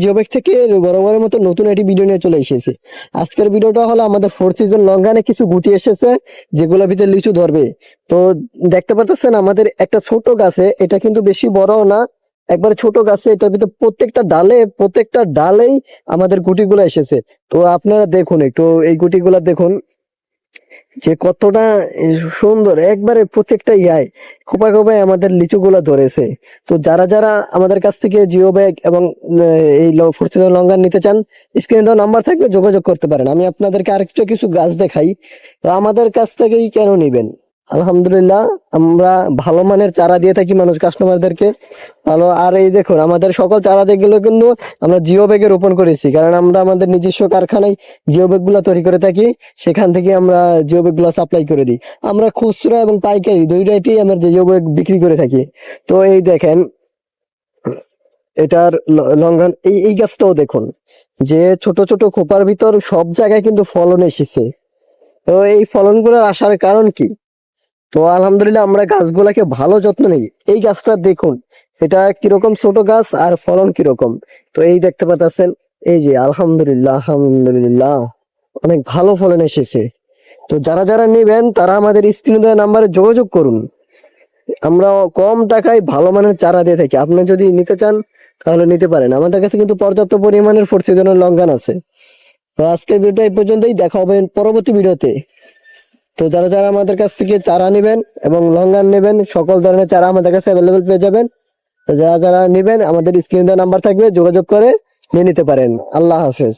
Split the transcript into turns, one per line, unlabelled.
Geobag থেকে বরাবরের মতো নতুন একটি ভিডিও নিয়ে চলে এসেছে। আজকের ভিডিওটা হলো আমাদের 4 সিজন লঙ্ঘানে কিছু গুটি এসেছে যেগুলোর ভিতরে লিচু ধরবে। তো দেখতে পারতেছেন আমাদের একটা ছোট গাছে, এটা কিন্তু বেশি বড়ও না, একবারে ছোট গাছে, এটার ভিতরে প্রত্যেকটা ডালেই আমাদের গুটিগুলো এসেছে। তো আপনারা দেখুন একটু এই গুটিগুলা দেখুন যে কতটা সুন্দর, একবারে প্রত্যেকটা খোপায় খোপায় আমাদের লিচুগুলা ধরেছে। তো যারা যারা আমাদের কাছ থেকে জিও ব্যাগ এবং এই ফরচুনার লঙ্ঘন নিতে চান, স্ক্রিনে দেওয়া নাম্বার থাকবে, যোগাযোগ করতে পারেন। আমি আপনাদেরকে আরেকটা কিছু গাছ দেখাই। তো আমাদের কাছ থেকেই কেন নিবেন? আলহামদুলিল্লাহ, আমরা ভালো মানের চারা দিয়ে থাকি মানুষ কাস্টমারদেরকে ভালো। আর এই দেখুন আমাদের সকল চারা যেগুলো কিন্তু আমরা জিও ব্যাগে রোপণ করেছি, কারণ আমরা আমাদের নিজস্ব কারখানায় জিও ব্যাগ গুলা তৈরি করে থাকি, সেখান থেকে আমরা জিও ব্যাগ গুলা সাপ্লাই করে দিই। আমরা খুচরা এবং পাইকারি দুইটাই আমরা জিও ব্যাগ বিক্রি করে থাকি। তো এই দেখেন এটার লঙ্ঘন, এই গাছটাও দেখুন যে ছোট ছোট খোপার ভিতর সব জায়গায় কিন্তু ফলন এসেছে। তো এই ফলনগুলোর আসার কারণ কি? তো আলহামদুলিল্লাহ আমরা গাছগুলাকে ভালো যত্ন নেই। এই গাছটা দেখুন, এটা কিরকম ছোট গাছ আর ফলন কিরকম। তো এই দেখতে পাচ্ছেন, এই যে আলহামদুলিল্লাহ অনেক ভালো ফলন এসেছে। তো যারা যারা নেবেন তারা আমাদের স্ক্রিনে দেওয়া নাম্বারে যোগাযোগ করুন। আমরা কম টাকায় ভালো মানের চারা দিয়ে থাকি, আপনি যদি নিতে চান তাহলে নিতে পারেন। আমাদের কাছে কিন্তু পর্যাপ্ত পরিমাণের 4 সিজনের লঙ্ঘন আছে। তো আজকের ভিডিওটা এই পর্যন্তই, দেখা হবে পরবর্তী ভিডিওতে। তো যারা যারা আমাদের কাছ থেকে চারা নেবেন এবং লঙ্ঘন নেবেন, সকল ধরনের চারা আমাদের কাছে অ্যাভেলেবেল পেয়ে যাবেন। তো যারা যারা নেবেন আমাদের স্ক্রিনে দেওয়া নাম্বার থাকবে, যোগাযোগ করে নিয়ে নিতে পারেন। আল্লাহ হাফেজ।